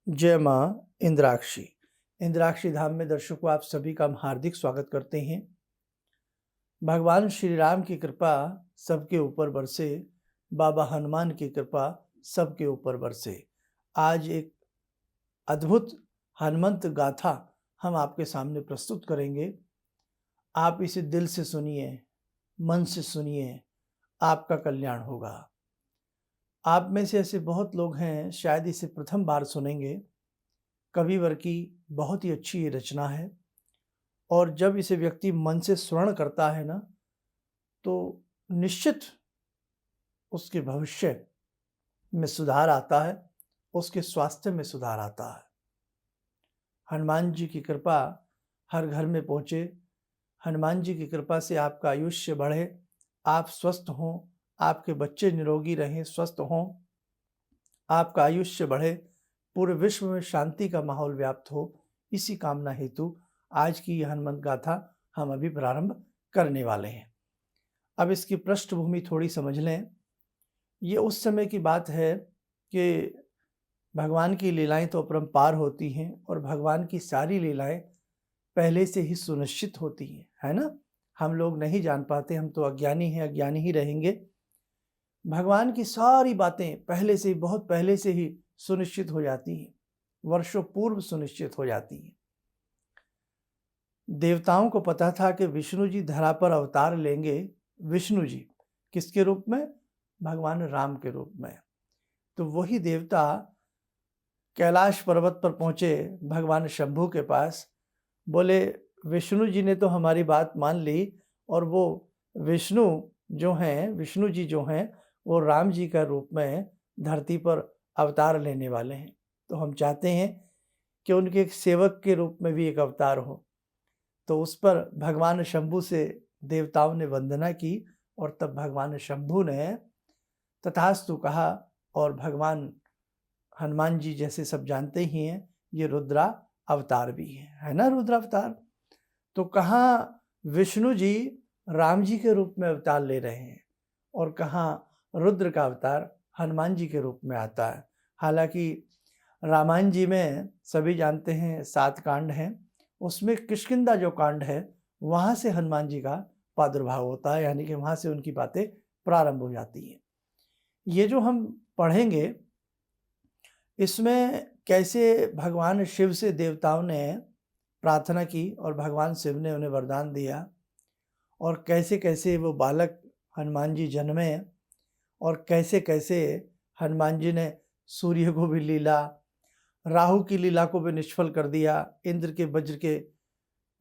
जय माँ इंद्राक्षी। इंद्राक्षी धाम में दर्शकों आप सभी का हम हार्दिक स्वागत करते हैं। भगवान श्री राम की कृपा सबके ऊपर बरसे, बाबा हनुमान की कृपा सबके ऊपर बरसे। आज एक अद्भुत हनुमंत गाथा हम आपके सामने प्रस्तुत करेंगे। आप इसे दिल से सुनिए, मन से सुनिए, आपका कल्याण होगा। आप में से ऐसे बहुत लोग हैं शायद इसे प्रथम बार सुनेंगे। कविवर की बहुत ही अच्छी ये रचना है और जब इसे व्यक्ति मन से श्रवण करता है ना, तो निश्चित उसके भविष्य में सुधार आता है, उसके स्वास्थ्य में सुधार आता है। हनुमान जी की कृपा हर घर में पहुँचे, हनुमान जी की कृपा से आपका आयुष्य बढ़े, आप स्वस्थ हों, आपके बच्चे निरोगी रहें, स्वस्थ हों, आपका आयुष्य बढ़े, पूरे विश्व में शांति का माहौल व्याप्त हो, इसी कामना हेतु आज की यह हनुमंत गाथा हम अभी प्रारंभ करने वाले हैं। अब इसकी पृष्ठभूमि थोड़ी समझ लें। ये उस समय की बात है कि भगवान की लीलाएं तो अपरंपार होती हैं और भगवान की सारी लीलाएं पहले से ही सुनिश्चित होती हैं, है ना। हम लोग नहीं जान पाते, हम तो अज्ञानी हैं, अज्ञानी ही रहेंगे। भगवान की सारी बातें पहले से ही, बहुत पहले से ही सुनिश्चित हो जाती हैं, वर्षों पूर्व सुनिश्चित हो जाती हैं। देवताओं को पता था कि विष्णु जी धरा पर अवतार लेंगे। विष्णु जी किसके रूप में? भगवान राम के रूप में। तो वही देवता कैलाश पर्वत पर पहुंचे भगवान शंभू के पास, बोले विष्णु जी ने तो हमारी बात मान ली और वो विष्णु जी जो हैं वो राम जी का रूप में धरती पर अवतार लेने वाले हैं। तो हम चाहते हैं कि उनके एक सेवक के रूप में भी एक अवतार हो। तो उस पर भगवान शंभू से देवताओं ने वंदना की और तब भगवान शंभू ने तथास्तु कहा। और भगवान हनुमान जी जैसे सब जानते ही हैं, ये रुद्रा अवतार भी है ना, रुद्र अवतार। तो कहाँ विष्णु जी राम जी के रूप में अवतार ले रहे हैं और कहाँ रुद्र का अवतार हनुमान जी के रूप में आता है। हालांकि रामायण जी में सभी जानते हैं 7 कांड हैं, उसमें किष्किंधा जो कांड है वहाँ से हनुमान जी का प्रादुर्भाव होता है, यानी कि वहाँ से उनकी बातें प्रारंभ हो जाती हैं। ये जो हम पढ़ेंगे इसमें कैसे भगवान शिव से देवताओं ने प्रार्थना की और भगवान शिव ने उन्हें वरदान दिया और कैसे कैसे वो बालक हनुमान जी जन्मे और कैसे कैसे हनुमान जी ने सूर्य को भी लीला, राहु की लीला को भी निष्फल कर दिया, इंद्र के वज्र के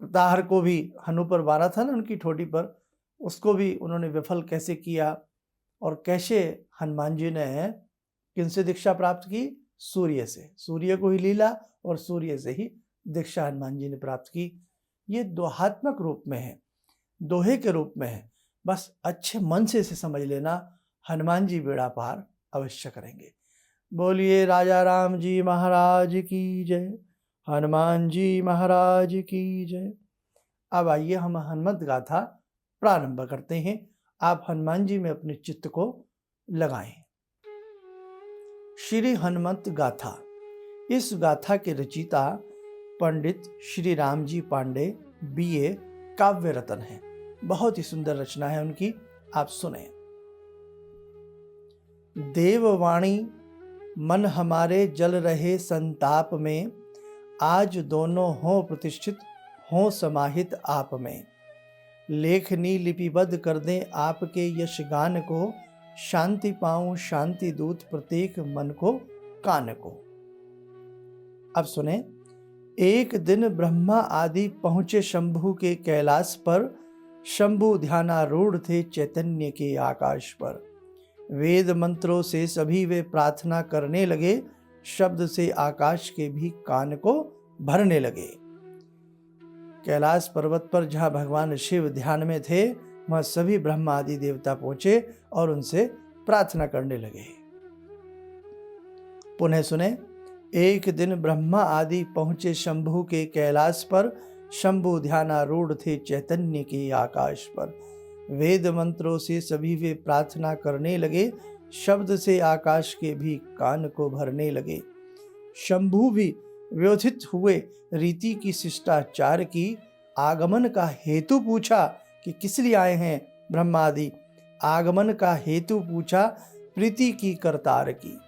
प्रहार को भी हनु पर मारा था ना उनकी ठोड़ी पर, उसको भी उन्होंने विफल कैसे किया और कैसे हनुमान जी ने किनसे दीक्षा प्राप्त की? सूर्य से। सूर्य को ही लीला और सूर्य से ही दीक्षा हनुमान जी ने प्राप्त की। ये दोहात्मक रूप में है, दोहे के रूप में है। बस अच्छे मन से इसे समझ लेना, हनुमान जी बेड़ा पार अवश्य करेंगे। बोलिए राजा राम जी महाराज की जय, हनुमान जी महाराज की जय। अब आइए हम हनुमत गाथा प्रारंभ करते हैं। आप हनुमान जी में अपने चित्त को लगाएं। श्री हनुमत गाथा। इस गाथा के रचयिता पंडित श्री राम जी पांडे BA काव्य रत्न है। बहुत ही सुंदर रचना है उनकी, आप सुने। देववाणी मन हमारे जल रहे संताप में, आज दोनों हों प्रतिष्ठित हों समाहित आप में। लेखनी लिपिबद्ध कर दें आपके यश गान को, शांति पाऊं शांति दूत प्रत्येक मन को कान को। अब सुने। एक दिन ब्रह्मा आदि पहुंचे शंभु के कैलाश पर, शंभु ध्यानारूढ़ थे चैतन्य के आकाश पर। वेद मंत्रों से सभी वे प्रार्थना करने लगे, शब्द से आकाश के भी कान को भरने लगे। कैलाश पर्वत पर जहाँ भगवान शिव ध्यान में थे, वहाँ सभी ब्रह्मा आदि देवता पहुंचे और उनसे प्रार्थना करने लगे। पुनः सुने। एक दिन ब्रह्मा आदि पहुंचे शंभु के कैलाश पर, शंभु ध्यानारूढ़ थे चैतन्य के आकाश पर। वेद मंत्रों से सभी वे प्रार्थना करने लगे, शब्द से आकाश के भी कान को भरने लगे। शंभु भी व्यथित हुए, रीति की शिष्टाचार की, आगमन का हेतु पूछा कि किस लिए आए हैं ब्रह्मादि। आगमन का हेतु पूछा, प्रीति की करतार की।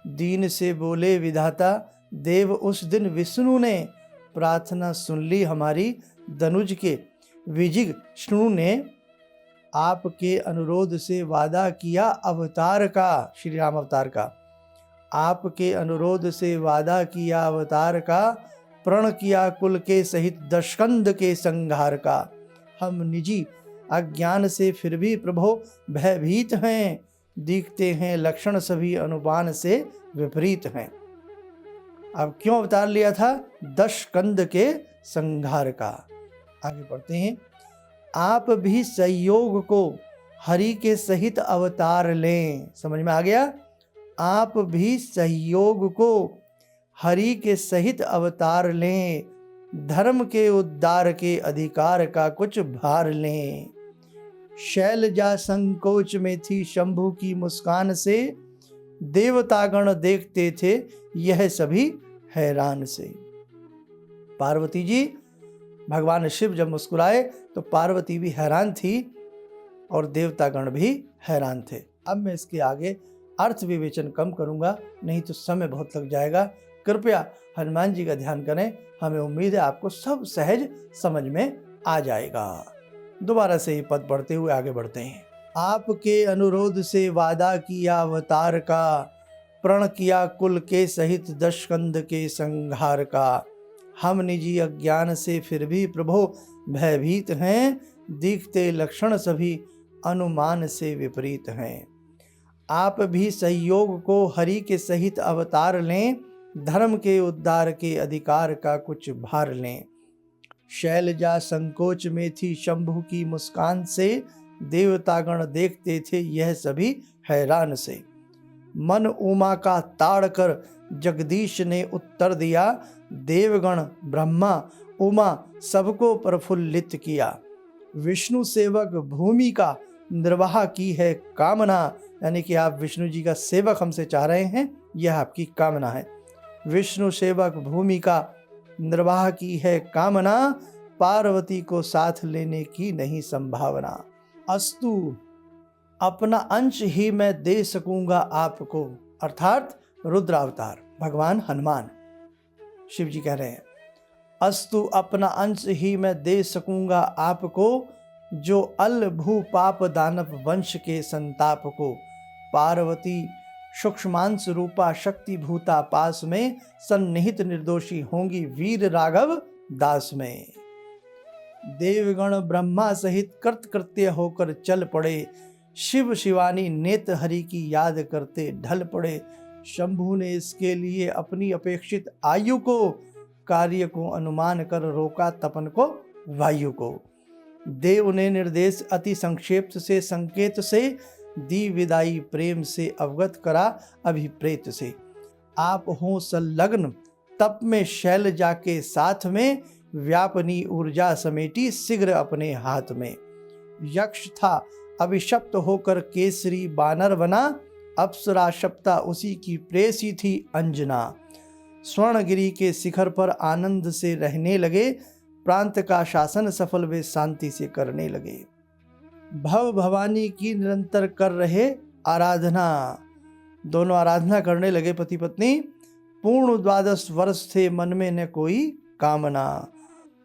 दीन से बोले विधाता, देव उस दिन विष्णु ने, प्रार्थना सुन ली हमारी दनुज के। विजिष्णु ने आपके अनुरोध से वादा किया अवतार का, श्री राम अवतार का। आपके अनुरोध से वादा किया अवतार का, प्रण किया कुल के सहित दशकंद के संहार का। हम निजी अज्ञान से फिर भी प्रभो भयभीत हैं, दिखते हैं लक्षण सभी अनुमान से विपरीत हैं। अब क्यों अवतार लिया था? दशकंद के संहार का। आगे पढ़ते हैं। आप भी संयोग को हरि के सहित अवतार लें। समझ में आ गया? आप भी सहयोग को हरि के सहित अवतार लें, धर्म के उद्धार के अधिकार का कुछ भार लें। शैलजा संकोच में थी शंभु की मुस्कान से, देवतागण देखते थे यह सभी हैरान से। पार्वती जी, भगवान शिव जब मुस्कुराए तो पार्वती भी हैरान थी और देवतागण भी हैरान थे। अब मैं इसके आगे अर्थ विवेचन कम करूंगा, नहीं तो समय बहुत लग जाएगा। कृपया हनुमान जी का ध्यान करें, हमें उम्मीद है आपको सब सहज समझ में आ जाएगा। दोबारा से ही पद पढ़ते हुए आगे बढ़ते हैं। आपके अनुरोध से वादा किया अवतार का, प्रण किया कुल के सहित दशकंद के संहार का। हम निजी अज्ञान से फिर भी प्रभो भयभीत हैं, दिखते लक्षण सभी अनुमान से विपरीत हैं। आप भी सहयोग को हरि के सहित अवतार लें, धर्म के उद्धार के अधिकार का कुछ भार लें। शैलजा संकोच में थी शंभु की मुस्कान से, देवतागण देखते थे यह सभी हैरान से। मन उमा का ताड़ कर जगदीश ने उत्तर दिया, देवगण ब्रह्मा उमा सबको प्रफुल्लित किया। विष्णु सेवक भूमि का निर्वाह की है कामना, यानी कि आप विष्णु जी का सेवक हमसे चाह रहे हैं, यह आपकी कामना है। विष्णु सेवक भूमि का निर्वाह की है कामना, पार्वती को साथ लेने की नहीं संभावना। अस्तु अपना अंश ही मैं दे सकूंगा आपको, अर्थात रुद्रावतार भगवान हनुमान शिव जी कह रहे हैं। अस्तु अपना अंश ही मैं दे सकूंगा आपको, जो अल भू पाप दानव वंश के संताप को। पार्वती सूक्ष्मांश रूपा शक्ति भूता पास में, सन्निहित निर्दोषी होंगी वीर राघव दास में। देवगण ब्रह्मा सहित कृतकृत्य होकर चल पड़े, शिव शिवानी नेत हरि की याद करते ढल पड़े। शंभु ने इसके लिए अपनी अपेक्षित आयु को, कार्य को अनुमान कर रोका तपन को वायु को। देव ने निर्देश अति संक्षेप से संकेत से, दी विदाई प्रेम से अवगत करा अभिप्रेत से। आप हों संलग्न तप में शैलजा के साथ में, व्यापनी ऊर्जा समेटी शीघ्र अपने हाथ में। यक्ष था अभिशप्त होकर केसरी बानर बना, अप्सरा शप्ता उसी की प्रेसी थी अंजना। स्वर्णगिरी के शिखर पर आनंद से रहने लगे, प्रांत का शासन सफल वे शांति से करने लगे। भव भवानी की निरंतर कर रहे आराधना, दोनों आराधना करने लगे पति पत्नी। पूर्ण 12 वर्ष थे मन में न कोई कामना,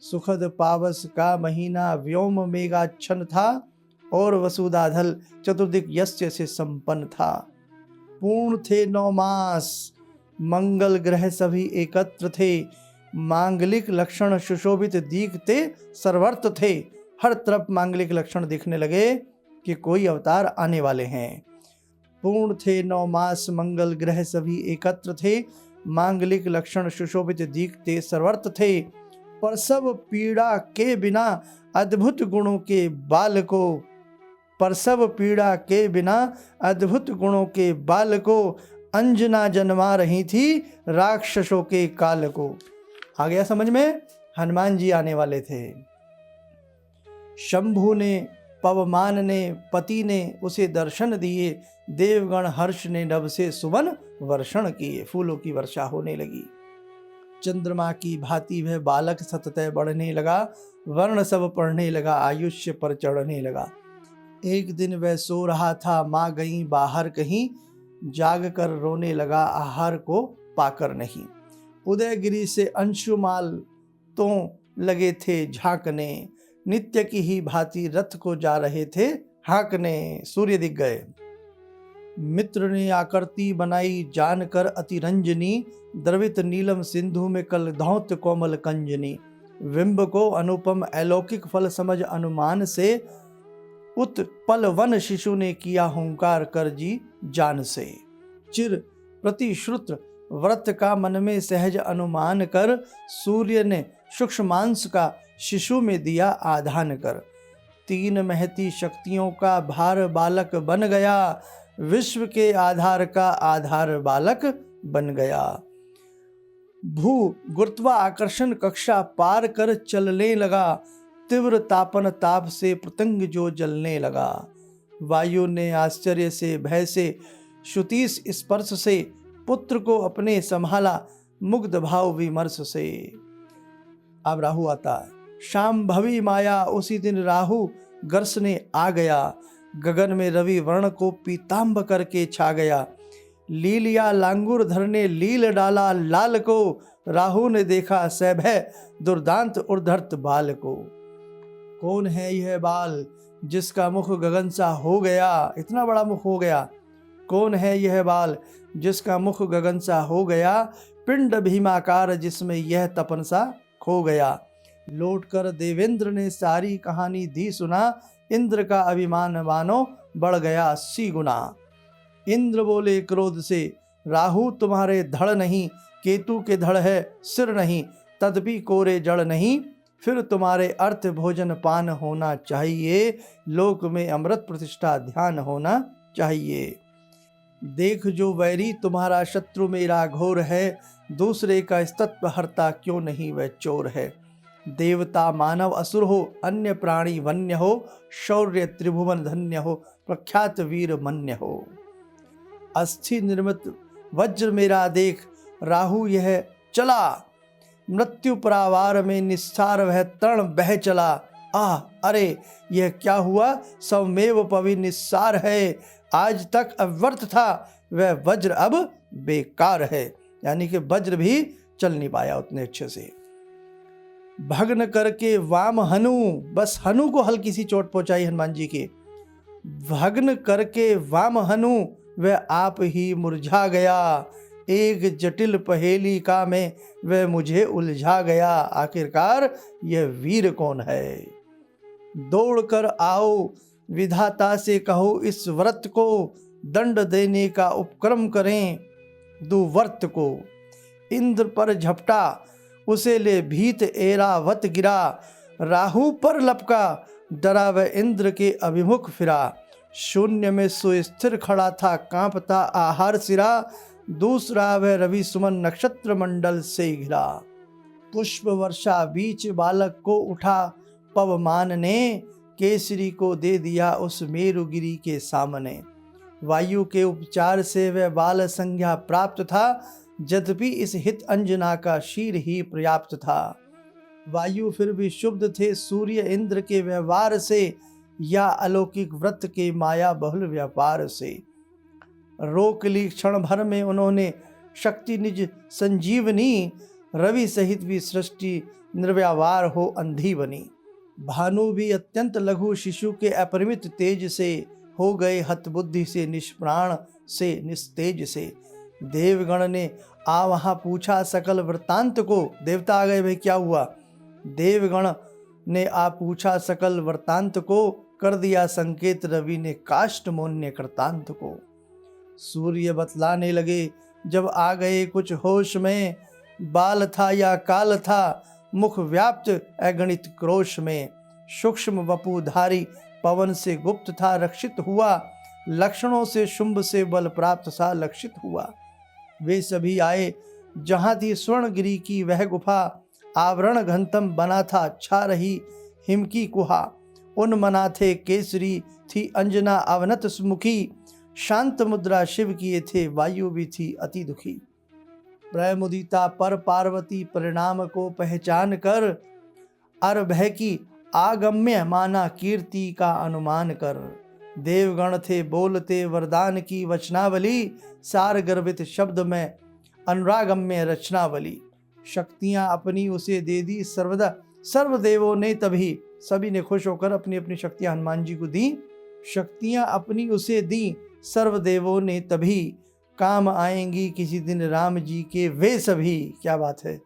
सुखद पावस का महीना व्योम मेघाच्छन्न था, और वसुधाधल चतुर्दिक यस्य से संपन्न था। पूर्ण थे 9 मास, मंगल ग्रह सभी एकत्र थे, मांगलिक लक्षण सुशोभित दिखते सर्वर्थ थे। हर तरफ मांगलिक लक्षण दिखने लगे कि कोई अवतार आने वाले हैं। पूर्ण थे 9 मास, मंगल ग्रह सभी एकत्र थे, मांगलिक लक्षण सुशोभित दिखते सर्वर्थ थे। प्रसव पीड़ा के बिना अद्भुत गुणों के बाल को, प्रसव पीड़ा के बिना अद्भुत गुणों के बाल को, अंजना जन्मा रही थी राक्षसों के काल को। आ गया समझ में? हनुमान जी आने वाले थे। शंभु ने, पवमान ने, पति ने उसे दर्शन दिए। देवगण हर्ष ने नभ से सुवन वर्षण किए। फूलों की वर्षा होने लगी। चंद्रमा की भांति वह बालक सततः बढ़ने लगा। वर्ण सब पढ़ने लगा, आयुष्य पर चढ़ने लगा। एक दिन वह सो रहा था, माँ गई बाहर कहीं, जाग कर रोने लगा आहार को पाकर नहीं। उदयगिरी से अंशुमाल तो लगे थे झांकने, नित्य की ही भांति रथ को जा रहे थे हाँकने। सूर्य दिख गए। मित्र ने आकृति बनाई जानकर अतिरंजनी, द्रवित नीलम सिंधु में कल धौत कोमल कंजनी। बिंब को अनुपम अलौकिक फल समझ अनुमान से, उत्पल वन शिशु ने किया हुंकार कर जी जान से। चिर प्रतिश्रुत व्रत का मन में सहज अनुमान कर, सूर्य ने सूक्ष्मांश का शिशु में दिया आधान कर। तीन महती शक्तियों का भार बालक बन गया, विश्व के आधार का आधार बालक बन गया। भू गुरुत्वा आकर्षण कक्षा पार कर चलने लगा, तीव्र तापन ताप से पतंग जो जलने लगा। वायु ने आश्चर्य से भय से श्रुतिस स्पर्श से, पुत्र को अपने संभाला मुग्ध भाव विमर्श से। अब राहु आता है। शाम भवी माया उसी दिन राहु गर्सने आ गया, गगन में रवि वर्ण को पीतांब करके छा गया। लीलिया लांगुर धरने लील डाला लाल को, राहु ने देखा सभय दुर्दांत उर्धर्त बाल को। कौन है यह बाल जिसका मुख गगन सा हो गया, इतना बड़ा मुख हो गया। कौन है यह बाल जिसका मुख गगन सा हो गया, पिंड भीमाकार जिसमें यह तपन सा खो गया। लौटकर देवेंद्र ने सारी कहानी दी सुना, इंद्र का अभिमान मानो बढ़ गया 80 गुना। इंद्र बोले क्रोध से, राहु तुम्हारे धड़ नहीं, केतु के धड़ है सिर नहीं, तदपि कोरे जड़ नहीं, फिर तुम्हारे अर्थ भोजन पान होना चाहिए, लोक में अमृत प्रतिष्ठा ध्यान होना चाहिए। देख जो वैरी तुम्हारा शत्रु मेरा घोर है, दूसरे का स्तत्व हरता क्यों नहीं वह चोर है। देवता मानव असुर हो, अन्य प्राणी वन्य हो, शौर्य त्रिभुवन धन्य हो, प्रख्यात वीर मन्य हो। अस्थि निर्मित वज्र मेरा देख, राहु यह चला, मृत्यु परावार में निस्सार वह तरण बह चला। अरे यह क्या हुआ, स्वमेव पवि निस्सार है, आज तक अव्यर्थ था वह वज्र अब बेकार है। यानी कि वज्र भी चल नहीं पाया उतने अच्छे से। भग्न करके वाम हनु, बस हनु को हल्की सी चोट पहुंचाई हनुमान जी के। भग्न करके वाम हनु, वह आप ही मुरझा गया, एक जटिल पहेली का में वह मुझे उलझा गया। आखिरकार यह वीर कौन है। दौड़ कर आओ विधाता से कहो, इस व्रत को दंड देने का उपक्रम करें दुवर्त को। इंद्र पर झपटा उसे ले भीत एरावत गिरा, राहु पर लपका डरा वह इंद्र के अभिमुख फिरा। शून्य में सुस्थिर खड़ा था कांपता आहार सिरा, दूसरा वह रवि सुमन नक्षत्र मंडल से घिरा। पुष्प वर्षा बीच बालक को उठा पवमान ने, केसरी को दे दिया उस मेरुगिरी के सामने। वायु के उपचार से वह बाल संज्ञा प्राप्त था, यद्यपि इस हित अंजना का शीर ही पर्याप्त था। वायु फिर भी शुद्ध थे सूर्य इंद्र के व्यवहार से, या अलौकिक व्रत के माया बहुल व्यापार से। रोक ली क्षण भर में उन्होंने शक्ति निज संजीवनी, रवि सहित भी सृष्टि निर्व्यवहार हो अंधी बनी। भानु भी अत्यंत लघु शिशु के अपरिमित तेज से, हो गए हतबुद्धि से निष्प्राण से निस्तेज से। देवगण ने आ वहाँ पूछा सकल वृत्तांत को, देवता आ गए भाई क्या हुआ। देवगण ने आ पूछा सकल वृत्तांत को, कर दिया संकेत रवि ने काष्ठ मोन्य कृतांत को। सूर्य बतलाने लगे जब आ गए कुछ होश में, बाल था या काल था मुख व्याप्त अगणित क्रोश में। सूक्ष्म वपुधारी पवन से गुप्त था रक्षित हुआ, लक्षणों से शुंभ से बल प्राप्त सा लक्षित हुआ। वे सभी आए जहाँ थी स्वर्णगिरी की वह गुफा, आवरण घनतम बना था, छा रही हिम की कुहा। उन मना थे केसरी, थी अंजना अवनत मुखी। शांत मुद्रा शिव किए थे, वायु भी थी अति दुखी। प्रेम उदिता पर पार्वती, परिणाम को पहचान कर। अर भय की आगम्य माना, कीर्ति का अनुमान कर। देवगण थे बोलते वरदान की वचनावली, सार गर्भित शब्द में अनुरागम्य रचनावली। शक्तियां अपनी उसे दे दी सर्वदा, सर्वदेवों ने तभी। सभी ने खुश होकर अपनी अपनी शक्तियां हनुमान जी को दी। शक्तियां अपनी उसे दी सर्वदेवों ने तभी, काम आएंगी किसी दिन राम जी के वे सभी। क्या बात है।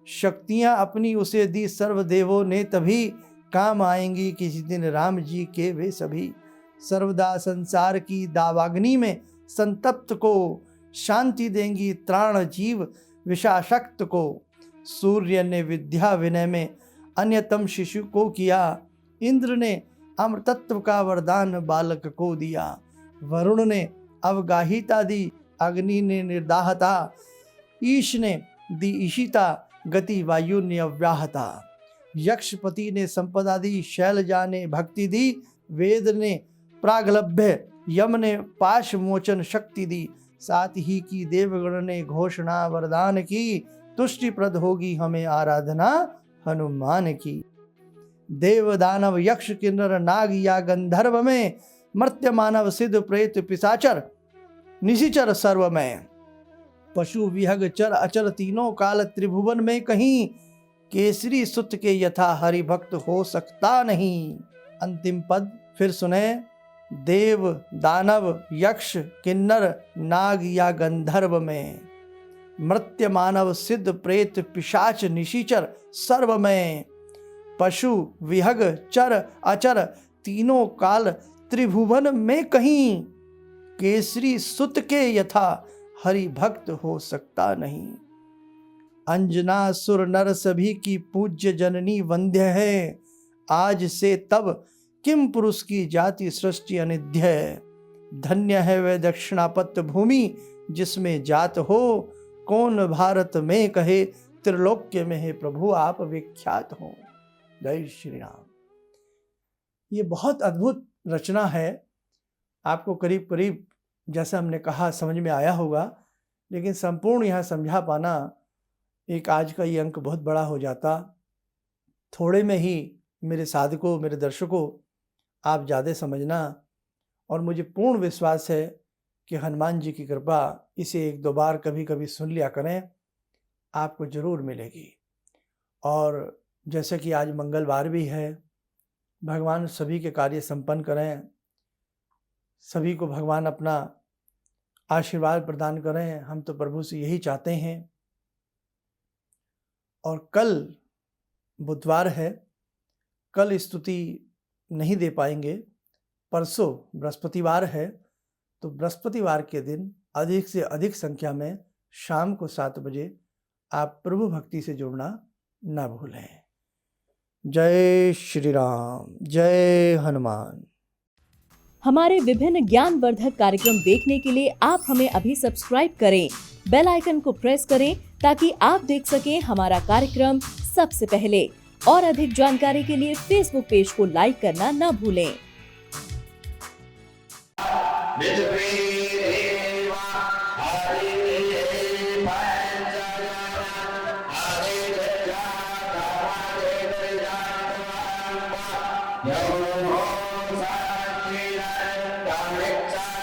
शक्तियां अपनी उसे दी सर्वदेवों ने तभी, काम आएंगी किसी दिन राम जी के वे सभी। सर्वदा संसार की दावाग्नि में संतप्त को, शांति देंगी त्राण जीव विषाशक्त को। सूर्य ने विद्या विनय में अन्यतम शिशु को किया, इंद्र ने अमृतत्व का वरदान बालक को दिया। वरुण ने अवगाहिता दी, अग्नि ने निर्दाहता। ईश ने दी ईशिता, गति वायु ने अव्याहता। यक्षपति ने संपदा दी, शैलजा ने भक्ति दी। वेद ने प्रागलभ्य, यम ने पाश मोचन शक्ति दी। साथ ही की देवगण ने घोषणा वरदान की, तुष्टिप्रद होगी हमें आराधना हनुमान की। देव दानव यक्ष किन्नर नाग या गंधर्व में, मर्त्य मानव सिद्ध प्रेत पिशाचर निशिचर सर्व में। पशु विहग चर अचर तीनों काल, त्रिभुवन में कहीं। केसरी सुत के यथा हरि भक्त हो सकता नहीं। अंतिम पद फिर सुने। देव दानव यक्ष किन्नर नाग या गंधर्व में, मर्त्य मानव सिद्ध प्रेत पिशाच निशिचर सर्व में। पशु विहग चर अचर तीनों काल, त्रिभुवन में कहीं। केसरी सुत के यथा हरि भक्त हो सकता नहीं। अंजना सुर नर सभी की पूज्य जननी वंद्य है। आज से तब किम पुरुष की जाति सृष्टि अनिध्य है। धन्य है वह दक्षिणापत भूमि, जिसमें जात हो कौन भारत में कहे। त्रिलोक्य में है प्रभु आप विख्यात हो। जय श्री राम। ये बहुत अद्भुत रचना है। आपको करीब करीब जैसा हमने कहा समझ में आया होगा, लेकिन संपूर्ण यहाँ समझा पाना एक आज का ये अंक बहुत बड़ा हो जाता। थोड़े में ही मेरे साधकों, मेरे दर्शकों, आप ज़्यादा समझना, और मुझे पूर्ण विश्वास है कि हनुमान जी की कृपा इसे एक दो बार कभी कभी सुन लिया करें, आपको ज़रूर मिलेगी। और जैसे कि आज मंगलवार भी है, भगवान सभी के कार्य संपन्न करें, सभी को भगवान अपना आशीर्वाद प्रदान करें। हम तो प्रभु से यही चाहते हैं। और कल बुधवार है, कल स्तुति नहीं दे पाएंगे। परसों बृहस्पतिवार है, तो बृहस्पतिवार के दिन अधिक से अधिक संख्या में शाम को 7 बजे आप प्रभु भक्ति से जुड़ना ना भूलें। जय श्री राम, जय हनुमान। हमारे विभिन्न ज्ञानवर्धक कार्यक्रम देखने के लिए आप हमें अभी सब्सक्राइब करें, बेल आइकन को प्रेस करें ताकि आप देख सकें हमारा कार्यक्रम सबसे पहले। और अधिक जानकारी के लिए फेसबुक पेज को लाइक करना न भूलें। Yo ho sa ni ra, da ri sa